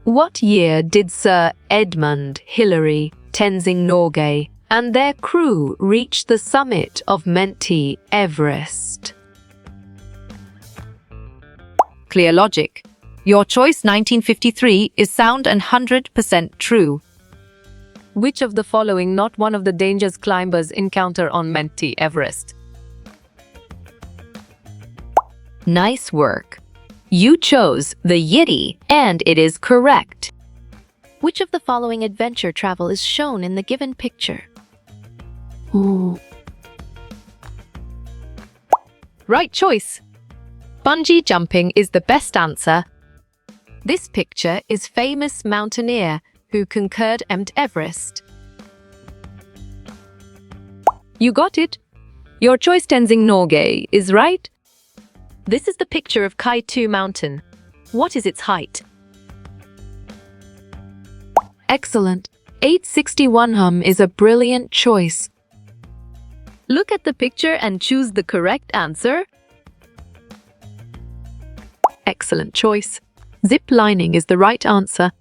What year did Sir Edmund Hillary, Tenzing Norgay, and their crew reach the summit of Mount Everest? Clear logic. Your choice 1953 is sound and 100% true. Which of the following not one of the dangers climbers encounter on Mount Everest? Nice work. You chose the Yeti, and it is correct. Which of the following adventure travel is shown in the given picture? Right choice. Bungee jumping is the best answer. This picture is famous mountaineer who conquered Mount Everest. You got it. Your choice Tenzing Norgay is right. This is the picture of Kai-Tu Mountain. What is its height? Excellent. 861 is a brilliant choice. Look at the picture and choose the correct answer. Excellent choice. Zip lining is the right answer.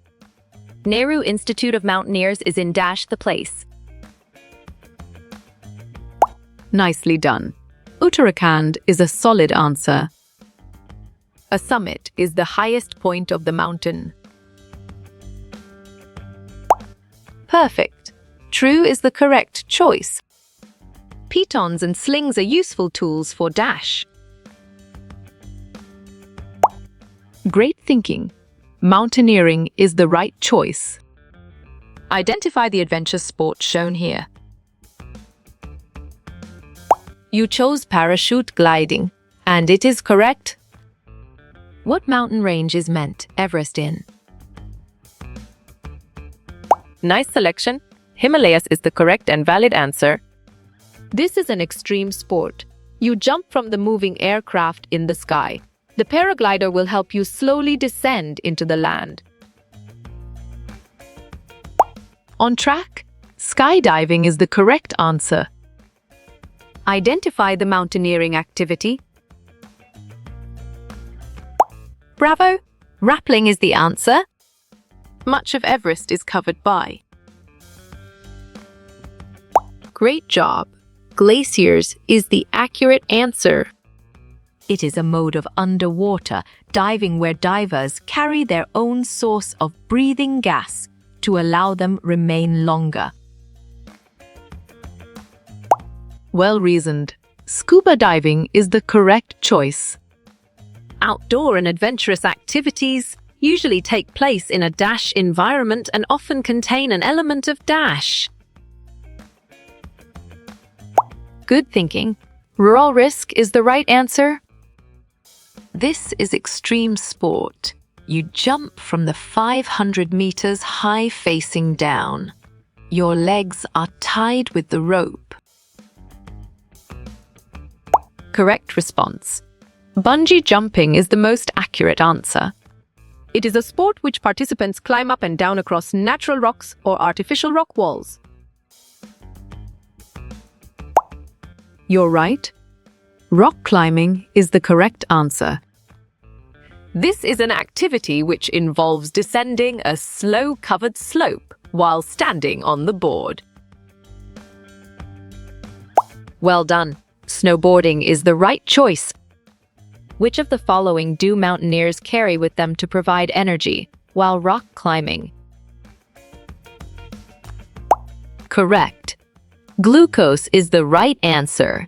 Nehru Institute of Mountaineers is in dash the place. Nicely done. Uttarakhand is a solid answer. A summit is the highest point of the mountain. Perfect. True is the correct choice. Pitons and slings are useful tools for dash. Great thinking. Mountaineering is the right choice. Identify the adventure sport shown here. You chose parachute gliding, and it is correct. What mountain range is Mount Everest in? Nice selection. Himalayas is the correct and valid answer. This is an extreme sport. You jump from the moving aircraft in the sky. The paraglider will help you slowly descend into the land. On track, skydiving is the correct answer. Identify the mountaineering activity. Bravo! Rappelling is the answer. Much of Everest is covered by. Great job. Glaciers is the accurate answer. It is a mode of underwater diving where divers carry their own source of breathing gas to allow them remain longer. Well reasoned. Scuba diving is the correct choice. Outdoor and adventurous activities usually take place in a dash environment and often contain an element of dash. Good thinking. Raw risk is the right answer. This is extreme sport. You jump from the 500 meters high facing down. Your legs are tied with the rope. Correct response. Bungee jumping is the most accurate answer. It is a sport which participants climb up and down across natural rocks or artificial rock walls. You're right. Rock climbing is the correct answer. This is an activity which involves descending a snow-covered slope while standing on the board. Well done. Snowboarding is the right choice. Which of the following do mountaineers carry with them to provide energy while rock climbing? Correct. Glucose is the right answer.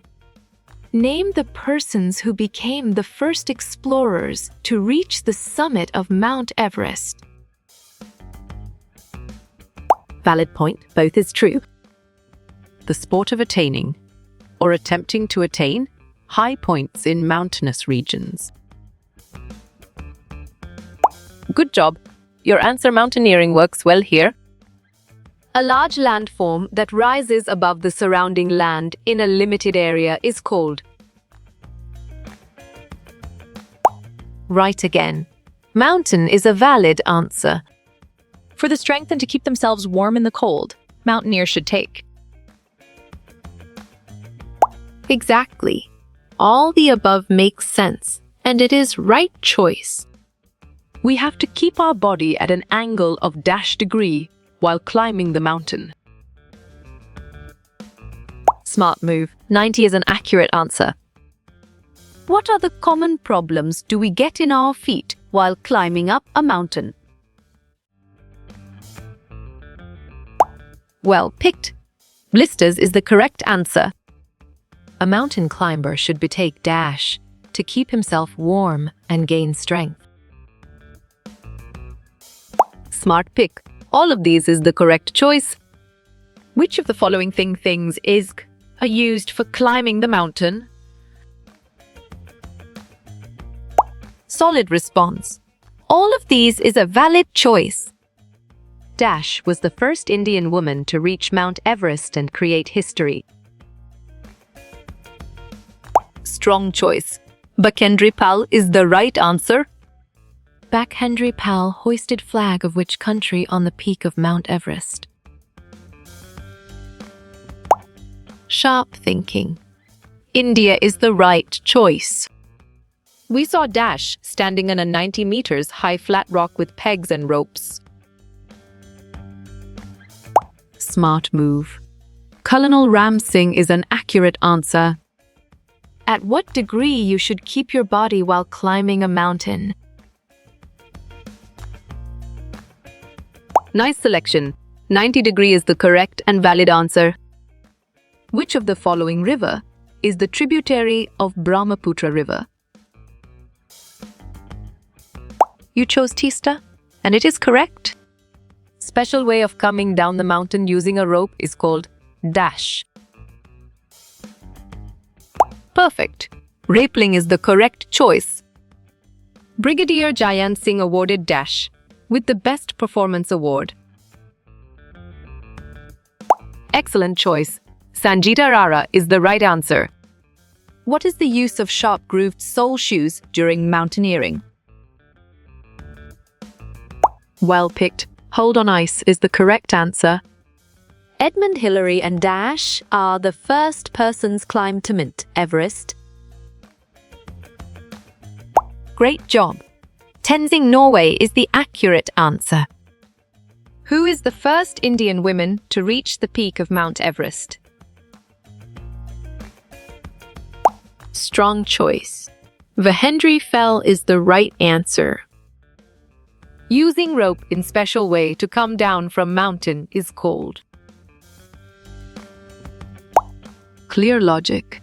Name the persons who became the first explorers to reach the summit of Mount Everest. Valid point, both is true. The sport of attaining, or attempting to attain, high points in mountainous regions. Good job. Your answer mountaineering works well here. A large landform that rises above the surrounding land in a limited area is called. Right again. Mountain is a valid answer. For the strength and to keep themselves warm in the cold, mountaineers should take. Exactly. All the above makes sense, and it is right choice. We have to keep our body at an angle of dash degree while climbing the mountain. Smart move. 90 is an accurate answer. What other common problems do we get in our feet while climbing up a mountain? Well picked. Blisters is the correct answer. A mountain climber should take dash to keep himself warm and gain strength. Smart pick. All of these is the correct choice. Which of the following things are used for climbing the mountain? Solid response. All of these is a valid choice. Dash was the first Indian woman to reach Mount Everest and create history. Strong choice. Bakhendri Pal is the right answer. Bakhendri Pal hoisted flag of which country on the peak of Mount Everest? Sharp thinking. India is the right choice. We saw Dash standing on a 90 meters high flat rock with pegs and ropes. Smart move. Colonel Ram Singh is an accurate answer. At what degree you should keep your body while climbing a mountain? Nice selection. 90 degree is the correct and valid answer. Which of the following river is the tributary of Brahmaputra River? You chose Tista, and it is correct. Special way of coming down the mountain using a rope is called dash. Perfect. Rappelling is the correct choice. Brigadier Jayant Singh awarded Dash with the Best Performance Award. Excellent choice. Sanjita Rara is the right answer. What is the use of sharp-grooved sole shoes during mountaineering? Well picked. Hold on ice is the correct answer. Edmund Hillary and Dash are the first persons climbed to Mount Everest. Great job. Tenzing Norway is the accurate answer. Who is the first Indian woman to reach the peak of Mount Everest? Strong choice. Vahendri Fell is the right answer. Using rope in special way to come down from mountain is called. Clear logic.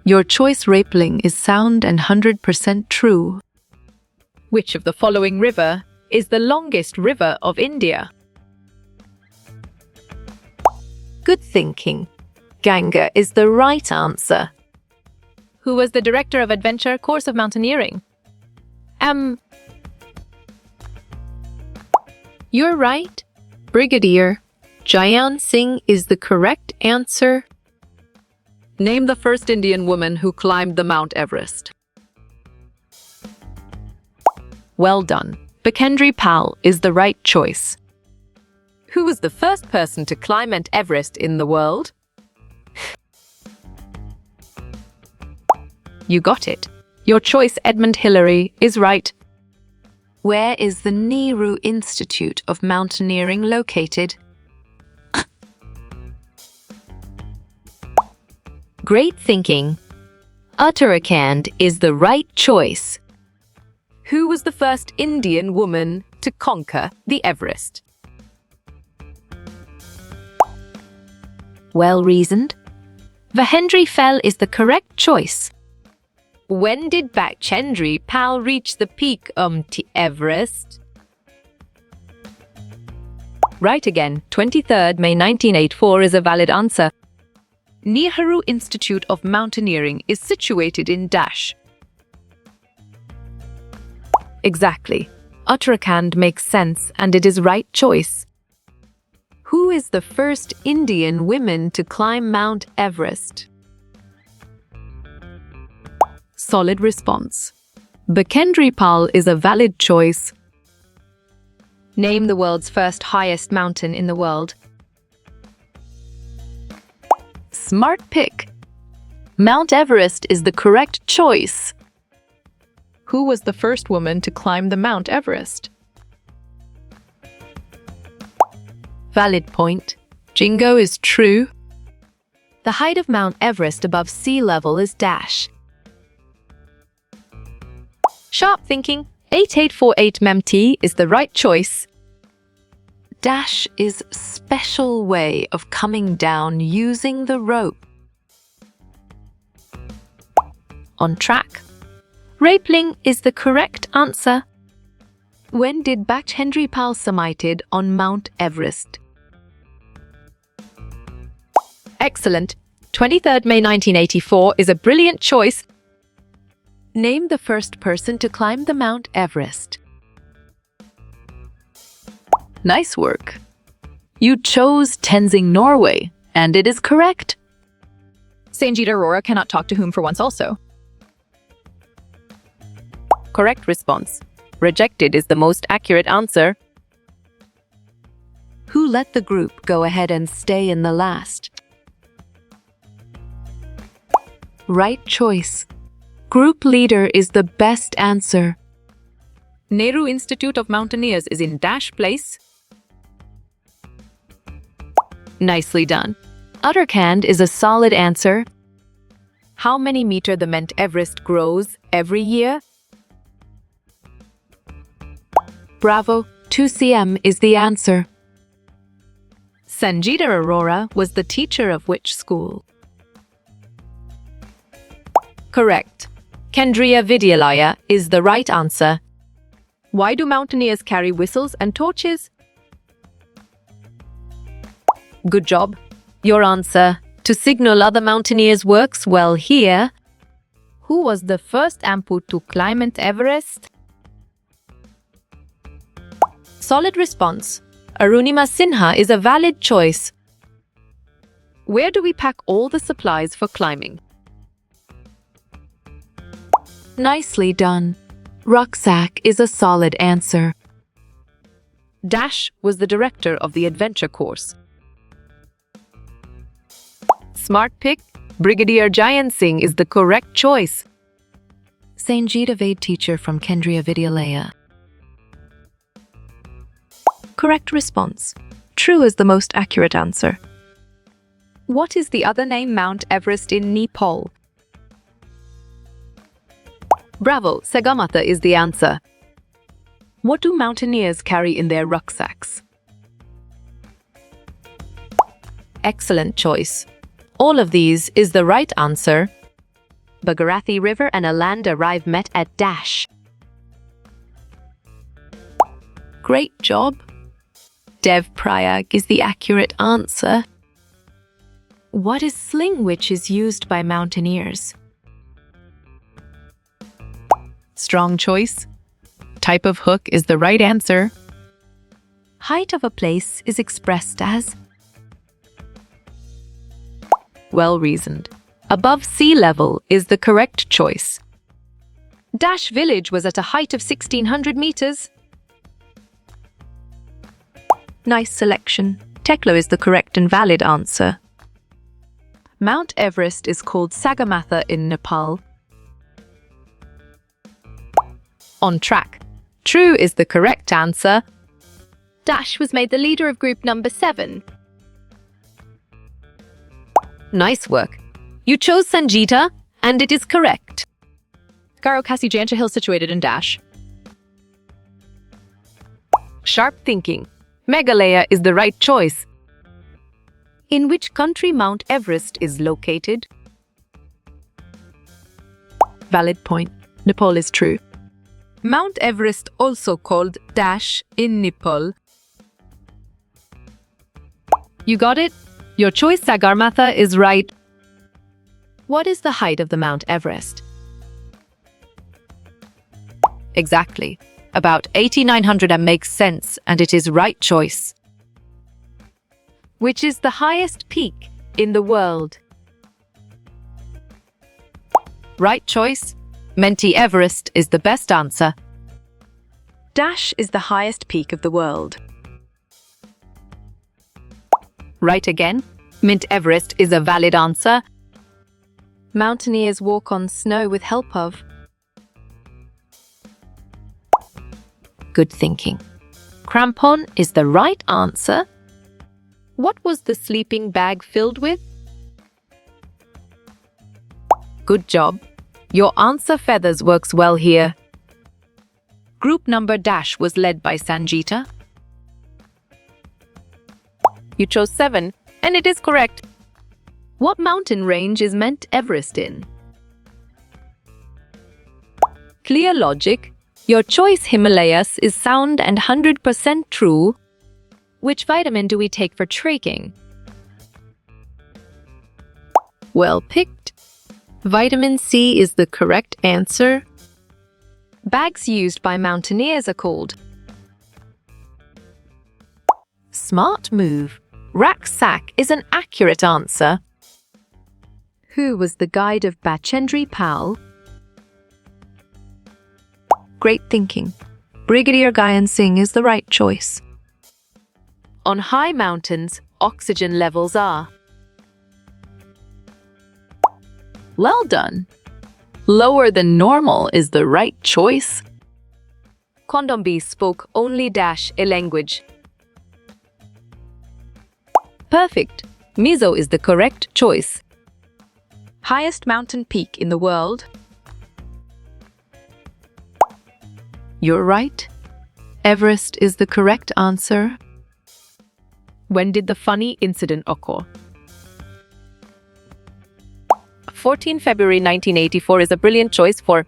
Your choice rappelling is sound and 100% true. Which of the following river is the longest river of India? Good thinking. Ganga is the right answer. Who was the director of Adventure Course of Mountaineering? You're right. Brigadier Jayant Singh is the correct answer. Name the first Indian woman who climbed the Mount Everest. Well done. Bakhendri Pal is the right choice. Who was the first person to climb Mount Everest in the world? You got it. Your choice, Edmund Hillary, is right. Where is the Nehru Institute of Mountaineering located? Great thinking. Uttarakhand is the right choice. Who was the first Indian woman to conquer the Everest? Well reasoned. Vahendri Fell is the correct choice. When did Bakhendri Pal reach the peak of Everest? Right again, 23rd May 1984 is a valid answer. Nehru Institute of Mountaineering is situated in Dash. Exactly. Uttarakhand makes sense and it is right choice. Who is the first Indian woman to climb Mount Everest? Solid response. Bakhendri Pal is a valid choice. Name the world's first highest mountain in the world. Smart pick. Mount Everest is the correct choice. Who was the first woman to climb the Mount Everest? Valid point. Jingo is true. The height of Mount Everest above sea level is dash. Sharp thinking. 8848 MEMT is the right choice. Dash is special way of coming down using the rope. On track. Rappling is the correct answer. When did Bakht Henry Pal summited on Mount Everest? Excellent. 23rd May 1984 is a brilliant choice. Name the first person to climb the Mount Everest. Nice work. You chose Tenzing, Norway, and it is correct. Sangeeta Arora cannot talk to whom for once also. Correct response. Rejected is the most accurate answer. Who let the group go ahead and stay in the last? Right choice. Group leader is the best answer. Nehru Institute of Mountaineers is in dash place. Nicely done. Uttarakhand is a solid answer. How many meter the Mount Everest grows every year? Bravo, 2 cm is the answer. Sangeeta Arora was the teacher of which school? Correct. Kendriya Vidyalaya is the right answer. Why do mountaineers carry whistles and torches? Good job. Your answer, to signal other mountaineers, works well here. Who was the first Ampu to climb Mount Everest? Solid response. Arunima Sinha is a valid choice. Where do we pack all the supplies for climbing? Nicely done. Rucksack is a solid answer. Dash was the director of the adventure course. Smart pick. Brigadier Jayan Singh is the correct choice. Sangeeta Vade teacher from Kendriya Vidyalaya. Correct response. True is the most accurate answer. What is the other name Mount Everest in Nepal? Bravo, Sagarmatha is the answer. What do mountaineers carry in their rucksacks? Excellent choice. All of these is the right answer. Bhagirathi River and a land arrive met at dash. Great job. Dev Prayag is the accurate answer. What is sling which is used by mountaineers? Strong choice. Type of hook is the right answer. Height of a place is expressed as? Well reasoned. Above sea level is the correct choice. Dash village was at a height of 1600 meters. Nice selection. Tekla is the correct and valid answer. Mount Everest is called Sagarmatha in Nepal. On track. True is the correct answer. Dash was made the leader of group number 7. Nice work. You chose Sangeeta, and it is correct. Garo Kasi Jancha Hill situated in Dash. Sharp thinking. Meghalaya is the right choice. In which country Mount Everest is located? Valid point. Nepal is true. Mount Everest also called Dash in Nepal. You got it? Your choice Sagarmatha is right. What is the height of the Mount Everest? Exactly. About 8,900 and makes sense, and it is right choice. Which is the highest peak in the world? Right choice. Mount Everest is the best answer. Dash is the highest peak of the world. Right again. Mount Everest is a valid answer. Mountaineers walk on snow with help of? Good thinking. Crampon is the right answer. What was the sleeping bag filled with? Good job. Your answer feathers works well here. Group number dash was led by Sanjita. You chose 7, and it is correct. What mountain range is meant Everest in? Clear logic. Your choice Himalayas is sound and 100% true. Which vitamin do we take for trekking? Well picked. Vitamin C is the correct answer. Bags used by mountaineers are called. Smart move. Rucksack is an accurate answer. Who was the guide of Bachendri Pal? Great thinking. Brigadier Gyan Singh is the right choice. On high mountains, oxygen levels are. Well done. Lower than normal is the right choice. Kondombi spoke only dash a language. Perfect. Mizo is the correct choice. Highest mountain peak in the world? You're right. Everest is the correct answer. When did the funny incident occur? 14 February 1984 is a brilliant choice for.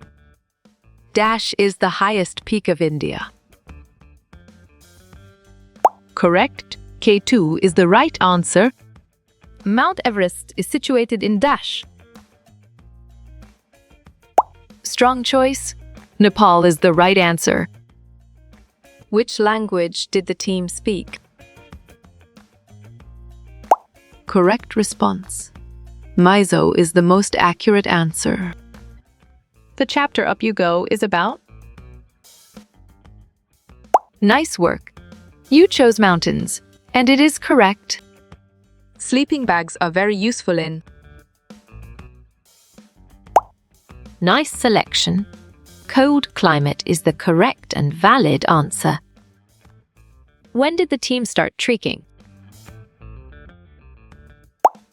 Dash is the highest peak of India. Correct. K2 is the right answer. Mount Everest is situated in dash. Strong choice. Nepal is the right answer. Which language did the team speak? Correct response. Mizo is the most accurate answer. The chapter Up You Go is about. Nice work. You chose mountains, and it is correct. Sleeping bags are very useful in. Nice selection. Cold climate is the correct and valid answer. When did the team start trekking?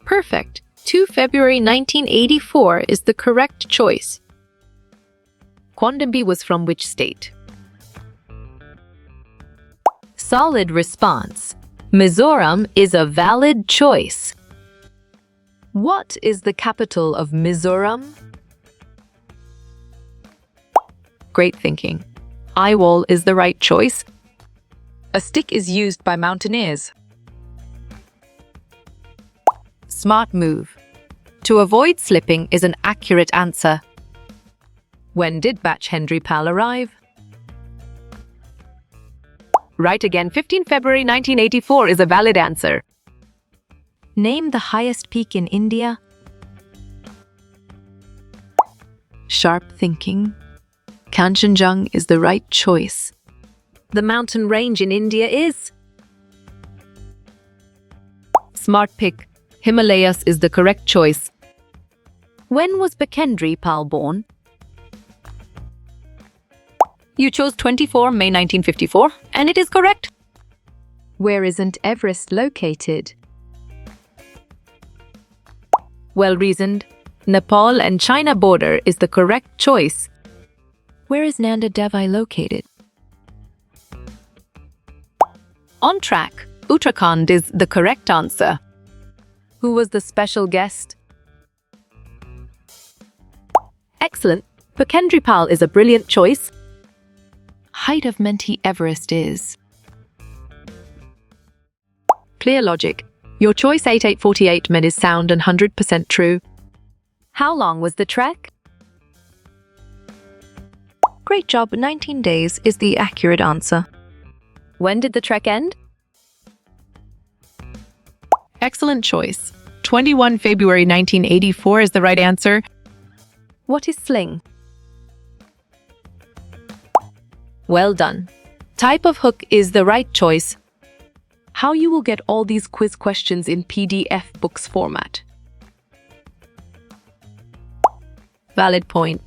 Perfect. 2 February 1984 is the correct choice. Kwandambi was from which state? Solid response. Mizoram is a valid choice. What is the capital of Mizoram? Great thinking. Aiwol is the right choice. A stick is used by mountaineers. Smart move. To avoid slipping is an accurate answer. When did Bachendri Pal arrive? Right again, 15 February 1984 is a valid answer. Name the highest peak in India. Sharp thinking. Kanchenjunga is the right choice. The mountain range in India is. Smart pick. Himalayas is the correct choice. When was Bachendri Pal born? You chose 24 May 1954, and it is correct. Where isn't Everest located? Well reasoned. Nepal and China border is the correct choice. Where is Nanda Devi located? On track. Uttarakhand is the correct answer. Who was the special guest? Excellent. Bachendri Pal is a brilliant choice. Height of Menti Everest is. Clear logic. Your choice 8848 men is sound and 100% true. How long was the trek? Great job. 19 days is the accurate answer. When did the trek end? Excellent choice. 21 February 1984 is the right answer. What is sling? Well done. Type of hook is the right choice. How you will get all these quiz questions in PDF books format? Valid point.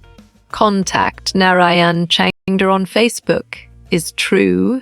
Contact Narayan Changder on Facebook. is true.